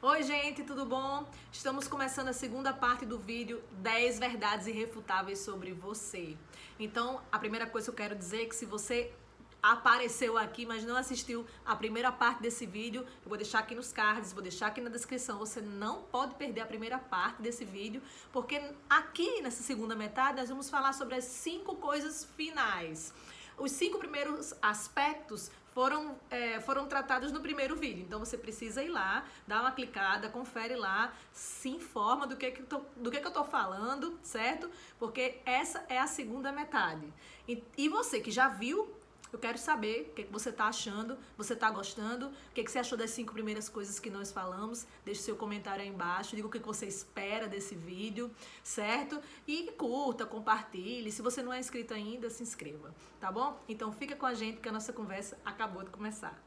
Oi gente, tudo bom? Estamos começando a segunda parte do vídeo 10 verdades irrefutáveis sobre você. Então, a primeira coisa que eu quero dizer é que se você apareceu aqui, mas não assistiu a primeira parte desse vídeo, eu vou deixar aqui nos cards, vou deixar aqui na descrição. Você não pode perder a primeira parte desse vídeo, porque aqui nessa segunda metade nós vamos falar sobre as 5 coisas finais. Os 5 primeiros aspectos foram tratados no primeiro vídeo, então você precisa ir lá, dar uma clicada, confere lá, se informa do que eu tô falando, certo? Porque essa é a segunda metade. E você que já viu, eu quero saber o que você tá achando, você tá gostando, o que você achou das 5 primeiras coisas que nós falamos. Deixe seu comentário aí embaixo, diga o que você espera desse vídeo, certo? E curta, compartilhe. Se você não é inscrito ainda, se inscreva, tá bom? Então fica com a gente que a nossa conversa acabou de começar.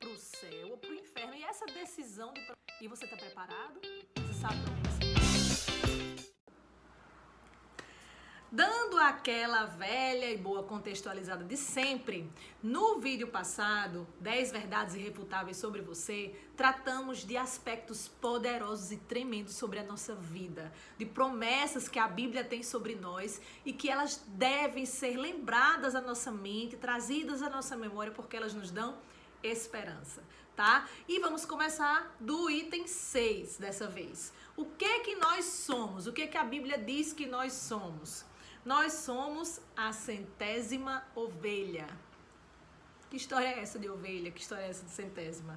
Pro céu ou pro inferno. E essa decisão de... E você tá preparado? Você sabe pra onde você... Dando aquela velha e boa contextualizada de sempre, no vídeo passado, 10 verdades irrefutáveis sobre você, tratamos de aspectos poderosos e tremendos sobre a nossa vida, de promessas que a Bíblia tem sobre nós e que elas devem ser lembradas à nossa mente, trazidas à nossa memória, porque elas nos dão esperança, tá? E vamos começar do item 6 dessa vez. O que nós somos? O que a Bíblia diz que nós somos? Nós somos a 100ª ovelha. Que história é essa de ovelha? Que história é essa de 100ª?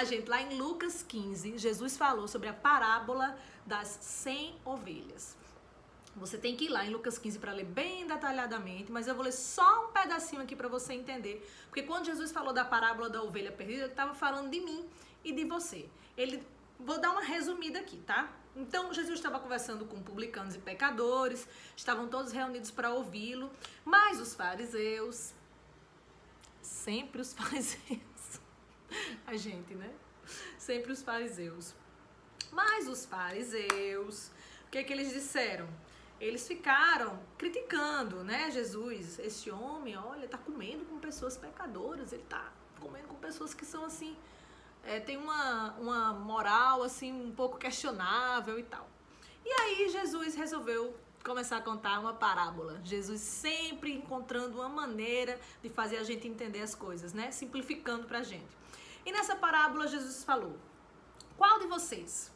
Gente, lá em Lucas 15, Jesus falou sobre a parábola das 100 ovelhas. Você tem que ir lá em Lucas 15 para ler bem detalhadamente, mas eu vou ler só um pedacinho aqui para você entender. Porque quando Jesus falou da parábola da ovelha perdida, ele estava falando de mim e de você. Vou dar uma resumida aqui, tá? Então, Jesus estava conversando com publicanos e pecadores, estavam todos reunidos para ouvi-lo, mas os fariseus, sempre os fariseus, a gente, né? Sempre os fariseus. Mas os fariseus, o que eles disseram? Eles ficaram criticando, né, Jesus? Esse homem, olha, tá comendo com pessoas pecadoras, ele tá comendo com pessoas que são assim... tem uma moral assim um pouco questionável e tal. E aí Jesus resolveu começar a contar uma parábola. Jesus sempre encontrando uma maneira de fazer a gente entender as coisas, né? Simplificando pra gente. E nessa parábola Jesus falou: qual de vocês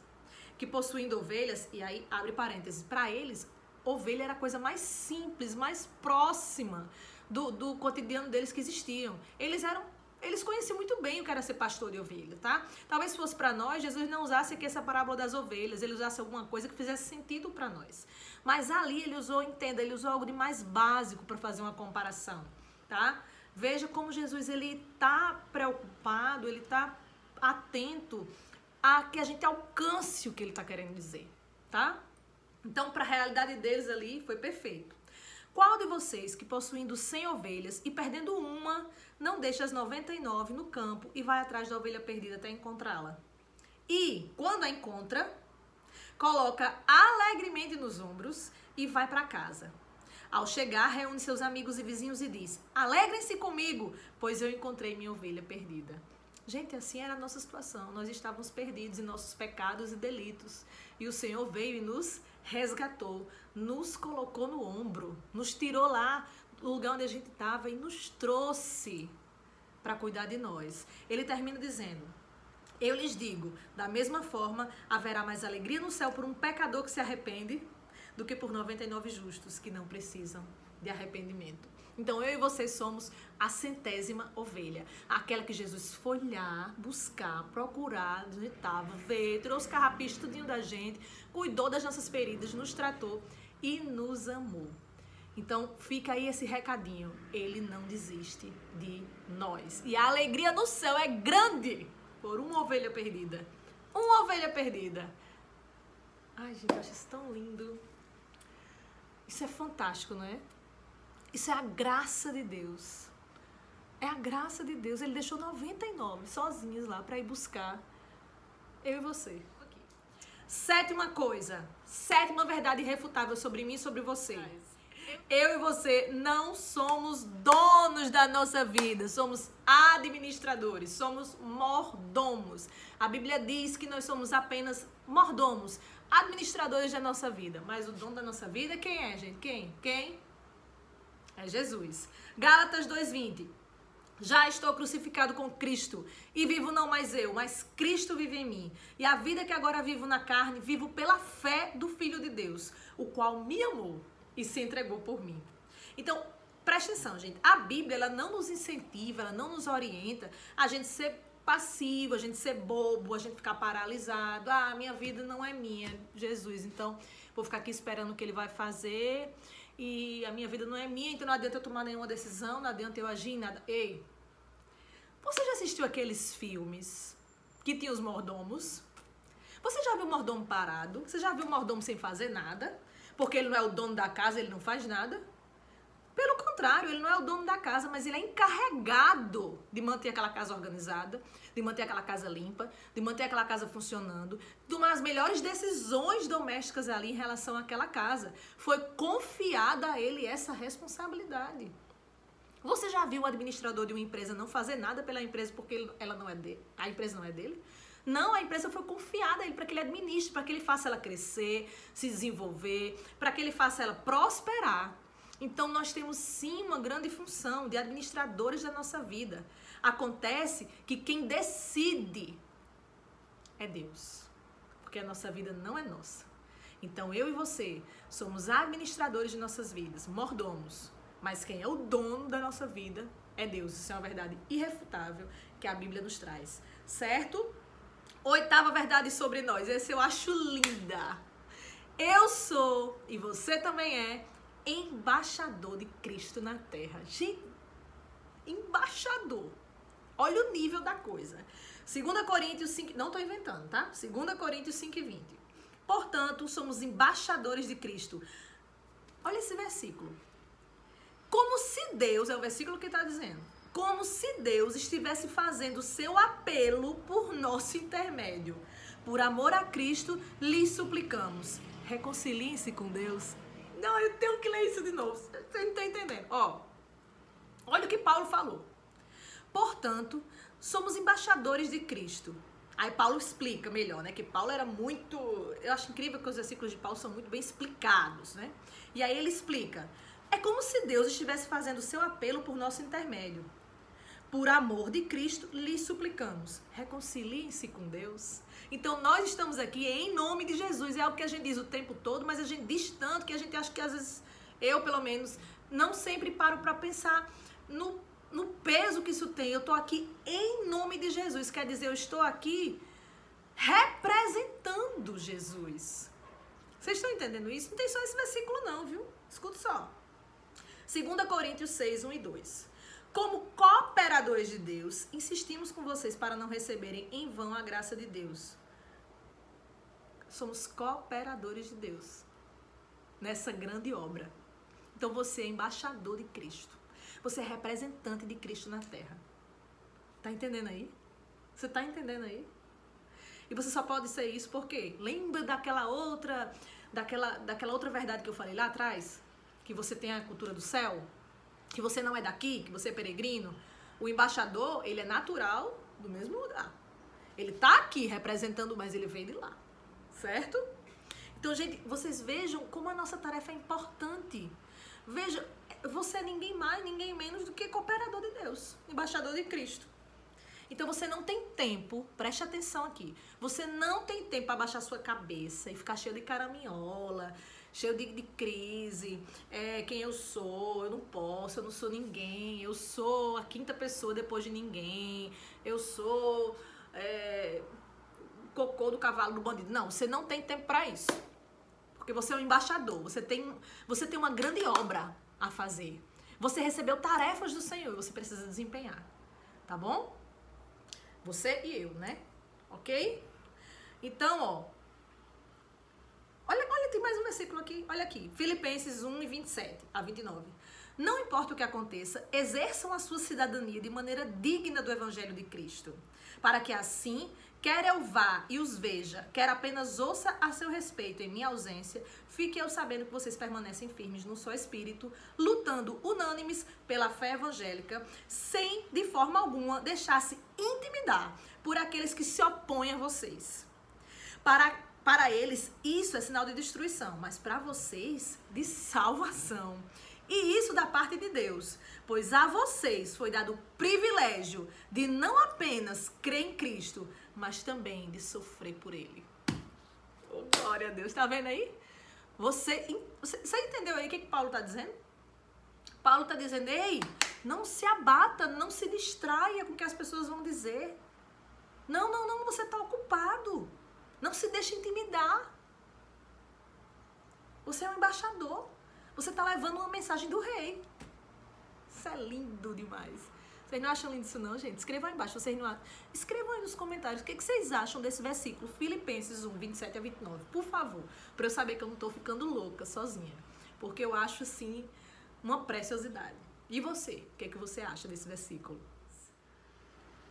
que possuindo ovelhas, e aí abre parênteses, para eles ovelha era a coisa mais simples, mais próxima do cotidiano deles que existiam. Eles conheciam muito bem o que era ser pastor de ovelha, tá? Talvez se fosse para nós, Jesus não usasse aqui essa parábola das ovelhas, ele usasse alguma coisa que fizesse sentido para nós. Mas ali ele usou, entenda, ele usou algo de mais básico para fazer uma comparação, tá? Veja como Jesus, ele tá preocupado, ele tá atento a que a gente alcance o que ele tá querendo dizer, tá? Então, para a realidade deles ali, foi perfeito. Qual de vocês que possuindo 100 ovelhas e perdendo uma, não deixa as 99 no campo e vai atrás da ovelha perdida até encontrá-la? E, quando a encontra, coloca alegremente nos ombros e vai para casa. Ao chegar, reúne seus amigos e vizinhos e diz: alegrem-se comigo, pois eu encontrei minha ovelha perdida. Gente, assim era a nossa situação. Nós estávamos perdidos em nossos pecados e delitos. E o Senhor veio e nos resgatou, nos colocou no ombro, nos tirou lá do lugar onde a gente estava e nos trouxe para cuidar de nós. Ele termina dizendo: eu lhes digo, da mesma forma, haverá mais alegria no céu por um pecador que se arrepende do que por 99 justos que não precisam de arrependimento. Então eu e vocês somos a 100ª ovelha, aquela que Jesus foi lá buscar, procurar, onde estava, ver, tirou os carrapichos tudinho da gente, cuidou das nossas feridas, nos tratou e nos amou. Então fica aí esse recadinho, ele não desiste de nós. E a alegria no céu é grande por uma ovelha perdida. Uma ovelha perdida. Ai, gente, eu acho isso tão lindo. Isso é fantástico, não é? Isso é a graça de Deus. É a graça de Deus. Ele deixou 99 sozinhos lá para ir buscar eu e você. Sétima coisa. Sétima verdade irrefutável sobre mim e sobre você. Eu e você não somos donos da nossa vida, somos administradores, somos mordomos. A Bíblia diz que nós somos apenas mordomos, administradores da nossa vida. Mas o dono da nossa vida, quem é, gente? Quem? É Jesus. Gálatas 2:20. Já estou crucificado com Cristo e vivo não mais eu, mas Cristo vive em mim. E a vida que agora vivo na carne, vivo pela fé do Filho de Deus, o qual me amou e se entregou por mim. Então, presta atenção, gente. A Bíblia, ela não nos incentiva, ela não nos orienta a gente ser passivo, a gente ser bobo, a gente ficar paralisado. Ah, minha vida não é minha, Jesus. Então, vou ficar aqui esperando o que ele vai fazer e a minha vida não é minha, então não adianta eu tomar nenhuma decisão, não adianta eu agir em nada. Ei, você já assistiu aqueles filmes que tinha os mordomos? Você já viu o mordomo parado? Você já viu o mordomo sem fazer nada? Porque ele não é o dono da casa, ele não faz nada? Pelo contrário, ele não é o dono da casa, mas ele é encarregado de manter aquela casa organizada, de manter aquela casa limpa, de manter aquela casa funcionando, de tomar as melhores decisões domésticas ali em relação àquela casa. Foi confiada a ele essa responsabilidade. Você já viu o administrador de uma empresa não fazer nada pela empresa porque ela não é dele, a empresa não é dele? Não, a empresa foi confiada a ele para que ele administre, para que ele faça ela crescer, se desenvolver, para que ele faça ela prosperar. Então, nós temos sim uma grande função de administradores da nossa vida. Acontece que quem decide é Deus, porque a nossa vida não é nossa. Então, eu e você somos administradores de nossas vidas, mordomos. Mas quem é o dono da nossa vida é Deus. Isso é uma verdade irrefutável que a Bíblia nos traz, certo? 8ª verdade sobre nós. Esse eu acho linda. Eu sou, e você também é, embaixador de Cristo na terra. Gente, embaixador. Olha o nível da coisa. 2 Coríntios 5, não estou inventando, tá? 2 Coríntios 5:20. Portanto, somos embaixadores de Cristo. Olha esse versículo. Como se Deus, é o versículo que está dizendo, como se Deus estivesse fazendo seu apelo por nosso intermédio. Por amor a Cristo, lhes suplicamos. Reconciliem-se com Deus. Não, eu tenho que ler isso de novo. Você não está entendendo? Ó, olha o que Paulo falou. Portanto, somos embaixadores de Cristo. Aí Paulo explica melhor, né? Que Paulo era muito... Eu acho incrível que os versículos de Paulo são muito bem explicados, né? E aí ele explica. É como se Deus estivesse fazendo seu apelo por nosso intermédio. Por amor de Cristo, lhes suplicamos. Reconciliem-se com Deus. Então, nós estamos aqui em nome de Jesus. É algo que a gente diz o tempo todo, mas a gente diz tanto que a gente acha que, às vezes, eu, pelo menos, não sempre paro para pensar no peso que isso tem. Eu estou aqui em nome de Jesus. Quer dizer, eu estou aqui representando Jesus. Vocês estão entendendo isso? Não tem só esse versículo não, viu? Escuta só. 2 Coríntios 6:1-2. Como cooperadores de Deus, insistimos com vocês para não receberem em vão a graça de Deus. Somos cooperadores de Deus nessa grande obra. Então você é embaixador de Cristo. Você é representante de Cristo na terra. Tá entendendo aí? Você tá entendendo aí? E você só pode ser isso porque lembra daquela outra verdade que eu falei lá atrás? Que você tem a cultura do céu? Que você não é daqui, que você é peregrino. O embaixador, ele é natural do mesmo lugar. Ele tá aqui representando, mas ele veio de lá. Certo? Então, gente, vocês vejam como a nossa tarefa é importante. Veja, você é ninguém mais, ninguém menos do que cooperador de Deus, embaixador de Cristo. Então, você não tem tempo, preste atenção aqui, você não tem tempo para baixar sua cabeça e ficar cheio de caraminhola, cheio de crise, quem eu sou, eu não posso, eu não sou ninguém, eu sou a 5ª pessoa depois de ninguém, eu sou cocô do cavalo do bandido. Não, você não tem tempo para isso, porque você é um embaixador, você tem uma grande obra a fazer, você recebeu tarefas do Senhor e você precisa desempenhar, tá bom? Você e eu, né? Ok? Então, ó, olha, tem mais um versículo aqui, olha aqui, Filipenses 1:27-29. Não importa o que aconteça, exerçam a sua cidadania de maneira digna do Evangelho de Cristo, para que assim, quer eu vá e os veja, quer apenas ouça a seu respeito em minha ausência, fique eu sabendo que vocês permanecem firmes no só espírito, lutando unânimes pela fé evangélica, sem, de forma alguma, deixar-se intimidar por aqueles que se opõem a vocês. Para eles, isso é sinal de destruição, mas para vocês, de salvação. E isso da parte de Deus, pois a vocês foi dado o privilégio de não apenas crer em Cristo, mas também de sofrer por Ele. Oh, glória a Deus, tá vendo aí? Você entendeu aí o que Paulo está dizendo? Paulo está dizendo, ei, não se abata, não se distraia com o que as pessoas vão dizer. Não, você está ocupado. Não se deixe intimidar. Você é um embaixador. Você está levando uma mensagem do rei. Isso é lindo demais. Vocês não acham lindo isso não, gente? Escrevam aí embaixo. Vocês não acham? Escrevam aí nos comentários o que vocês acham desse versículo. Filipenses 1, 27 a 29. Por favor. Para eu saber que eu não estou ficando louca sozinha. Porque eu acho, assim, uma preciosidade. E você? O que você acha desse versículo?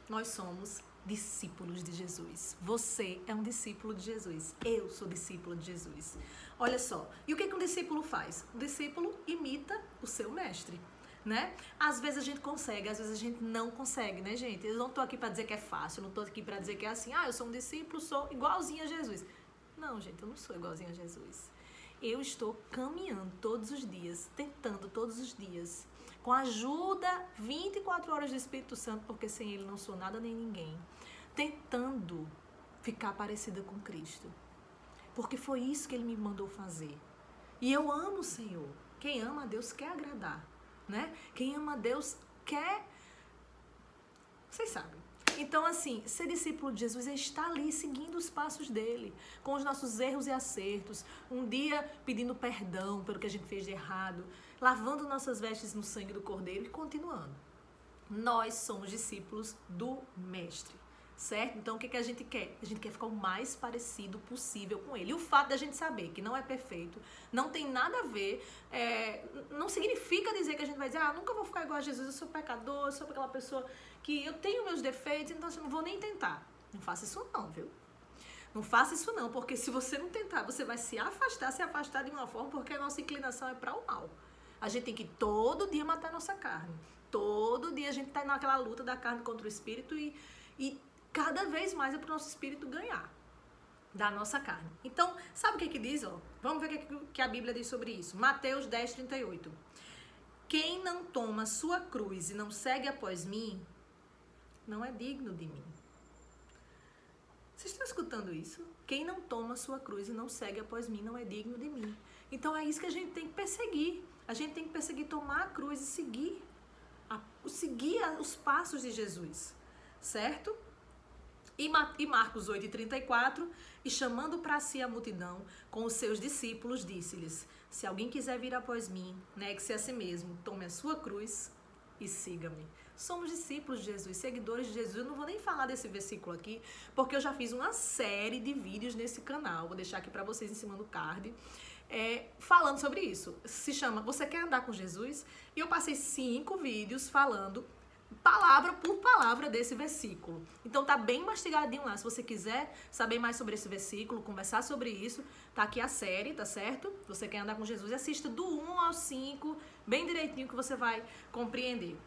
Nós somos discípulos de Jesus. Você é um discípulo de Jesus. Eu sou discípulo de Jesus. Olha só. E o que um discípulo faz? O discípulo imita o seu mestre, né? Às vezes a gente consegue, às vezes a gente não consegue, né, gente? Eu não tô aqui para dizer que é fácil, eu não tô aqui para dizer que é assim, eu sou um discípulo, sou igualzinho a Jesus. Não, gente, eu não sou igualzinho a Jesus. Eu estou caminhando todos os dias, tentando todos os dias, com a ajuda 24 horas do Espírito Santo, porque sem Ele não sou nada nem ninguém, tentando ficar parecida com Cristo. Porque foi isso que Ele me mandou fazer. E eu amo o Senhor. Quem ama a Deus quer agradar, né? Quem ama a Deus quer... Vocês sabem. Então, assim, ser discípulo de Jesus é estar ali seguindo os passos dele, com os nossos erros e acertos, um dia pedindo perdão pelo que a gente fez de errado, lavando nossas vestes no sangue do Cordeiro e continuando. Nós somos discípulos do Mestre, certo? Então, o que a gente quer? A gente quer ficar o mais parecido possível com ele. E o fato da gente saber que não é perfeito, não tem nada a ver, não significa dizer que a gente vai dizer, nunca vou ficar igual a Jesus, eu sou pecador, eu sou aquela pessoa que eu tenho meus defeitos, então eu não vou nem tentar. Não faça isso não, viu? Não faça isso não, porque se você não tentar, você vai se afastar de uma forma, porque a nossa inclinação é para o mal. A gente tem que todo dia matar a nossa carne. Todo dia a gente tá naquela luta da carne contra o espírito e cada vez mais é para o nosso espírito ganhar da nossa carne. Então, sabe o que diz? Vamos ver o que a Bíblia diz sobre isso. Mateus 10, 38. Quem não toma sua cruz e não segue após mim, não é digno de mim. Vocês estão escutando isso? Quem não toma sua cruz e não segue após mim, não é digno de mim. Então, é isso que a gente tem que perseguir. A gente tem que perseguir, tomar a cruz e seguir os passos de Jesus, certo? E Marcos 8:34, e chamando para si a multidão com os seus discípulos, disse-lhes, se alguém quiser vir após mim, negue-se a si mesmo, tome a sua cruz e siga-me. Somos discípulos de Jesus, seguidores de Jesus. Eu não vou nem falar desse versículo aqui, porque eu já fiz uma série de vídeos nesse canal, vou deixar aqui para vocês em cima do card, falando sobre isso. Se chama Você Quer Andar com Jesus? E eu passei 5 vídeos falando palavra por palavra desse versículo. Então tá bem mastigadinho lá. Se você quiser saber mais sobre esse versículo, conversar sobre isso, tá aqui a série, tá certo? Você Quer Andar com Jesus? Assista do 1 ao 5, bem direitinho que você vai compreender.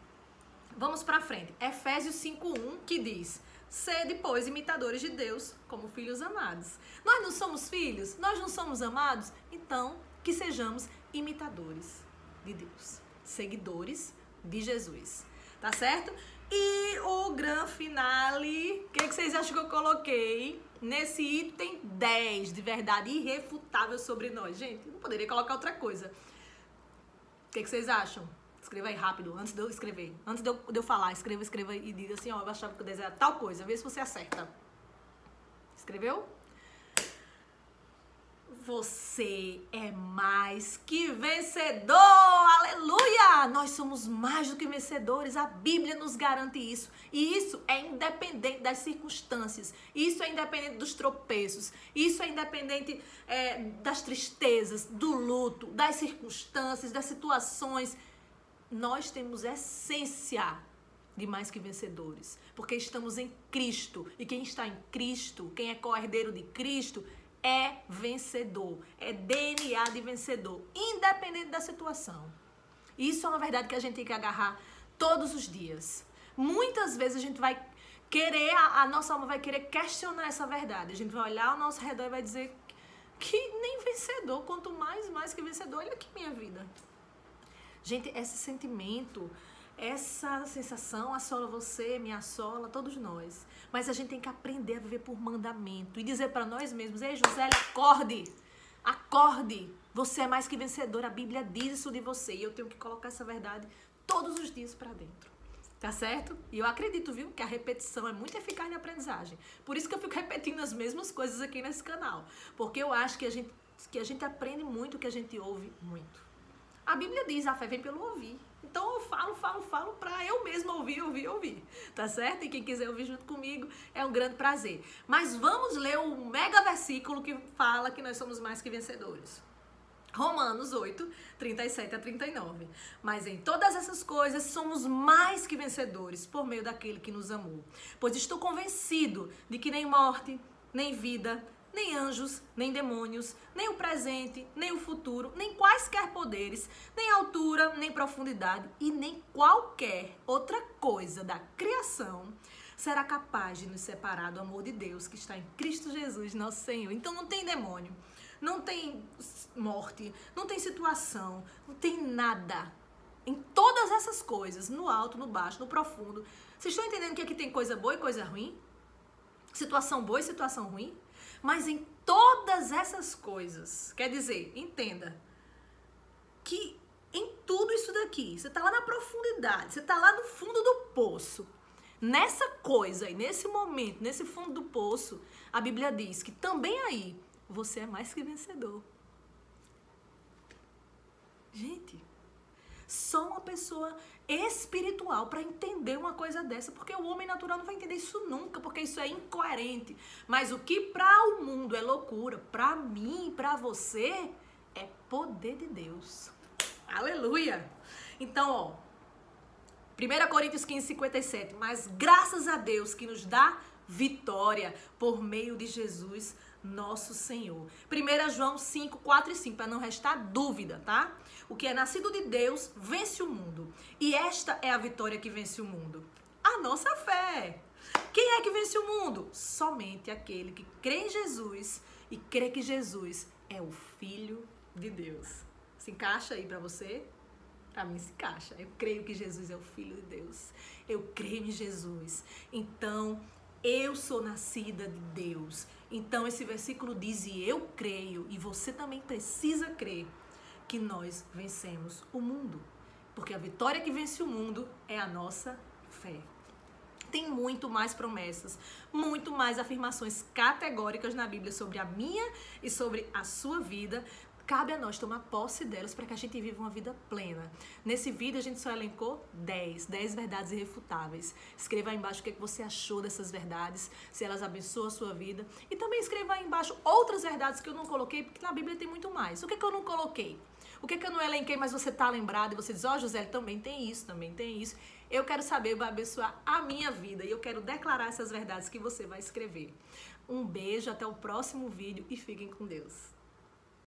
Vamos pra frente. Efésios 5:1, que diz: sede, pois, imitadores de Deus, como filhos amados. Nós não somos filhos? Nós não somos amados? Então, que sejamos imitadores de Deus, seguidores de Jesus. Tá certo? E o grande finale, o que vocês acham que eu coloquei nesse item 10 de verdade irrefutável sobre nós? Gente, eu não poderia colocar outra coisa. O que vocês acham? Escreva aí rápido, antes de eu escrever. Antes de eu falar, escreva e diga assim, eu achava que eu desejava tal coisa. Vê se você acerta. Escreveu? Você é mais que vencedor! Aleluia! Nós somos mais do que vencedores. A Bíblia nos garante isso. E isso é independente das circunstâncias. Isso é independente dos tropeços. Isso é independente das tristezas, do luto, das circunstâncias, das situações. nós temos essência de mais que vencedores, porque estamos em Cristo, e quem está em Cristo, quem é co-herdeiro de Cristo, é vencedor, é DNA de vencedor, independente da situação. Isso é uma verdade que a gente tem que agarrar todos os dias. Muitas vezes a gente vai querer, a nossa alma vai querer questionar essa verdade, a gente vai olhar ao nosso redor e vai dizer que nem vencedor, quanto mais que vencedor, olha aqui minha vida. Gente, esse sentimento, essa sensação assola você, me assola, todos nós. Mas a gente tem que aprender a viver por mandamento e dizer para nós mesmos: ei, José, acorde, acorde, você é mais que vencedor, a Bíblia diz isso de você. E eu tenho que colocar essa verdade todos os dias para dentro. Tá certo? E eu acredito, viu, que a repetição é muito eficaz na aprendizagem. Por isso que eu fico repetindo as mesmas coisas aqui nesse canal. Porque eu acho que a gente aprende muito, que a gente ouve muito. A Bíblia diz, a fé vem pelo ouvir. Então eu falo pra eu mesma ouvir. Tá certo? E quem quiser ouvir junto comigo, é um grande prazer. Mas vamos ler o mega versículo que fala que nós somos mais que vencedores. Romanos 8, 37 a 39. Mas em todas essas coisas somos mais que vencedores por meio daquele que nos amou. Pois estou convencido de que nem morte, nem vida, nem anjos, nem demônios, nem o presente, nem o futuro, nem quaisquer poderes, nem altura, nem profundidade e nem qualquer outra coisa da criação será capaz de nos separar do amor de Deus que está em Cristo Jesus, nosso Senhor. Então não tem demônio, não tem morte, não tem situação, não tem nada. Em todas essas coisas, no alto, no baixo, no profundo. Vocês estão entendendo que aqui tem coisa boa e coisa ruim? Situação boa e situação ruim? Mas em todas essas coisas, quer dizer, entenda, que em tudo isso daqui, você está lá na profundidade, você está lá no fundo do poço. Nessa coisa e nesse momento, nesse fundo do poço, a Bíblia diz que também aí você é mais que vencedor. Gente, só uma pessoa espiritual para entender uma coisa dessa, porque o homem natural não vai entender isso nunca, porque isso é incoerente. Mas o que para o mundo é loucura, para mim e para você é poder de Deus. Aleluia! Então, ó, 1 Coríntios 15, 57, mas graças a Deus que nos dá vitória por meio de Jesus nosso Senhor. 1 João 5, 4 e 5, para não restar dúvida, tá? O que é nascido de Deus vence o mundo. E esta é a vitória que vence o mundo: a nossa fé. Quem é que vence o mundo? Somente aquele que crê em Jesus e crê que Jesus é o Filho de Deus. Se encaixa aí para você? Para mim se encaixa. Eu creio que Jesus é o Filho de Deus. Eu creio em Jesus. Então, eu sou nascida de Deus. Então esse versículo diz, e eu creio, e você também precisa crer, que nós vencemos o mundo. Porque a vitória que vence o mundo é a nossa fé. Tem muito mais promessas, muito mais afirmações categóricas na Bíblia sobre a minha e sobre a sua vida. Cabe a nós tomar posse delas para que a gente viva uma vida plena. Nesse vídeo a gente só elencou 10 verdades irrefutáveis. Escreva aí embaixo o que você achou dessas verdades, se elas abençoam a sua vida. E também escreva aí embaixo outras verdades que eu não coloquei, porque na Bíblia tem muito mais. O que eu não coloquei? O que eu não elenquei, mas você está lembrado e você diz, ó, José, também tem isso, também tem isso. Eu quero saber, vai abençoar a minha vida e eu quero declarar essas verdades que você vai escrever. Um beijo, até o próximo vídeo e fiquem com Deus.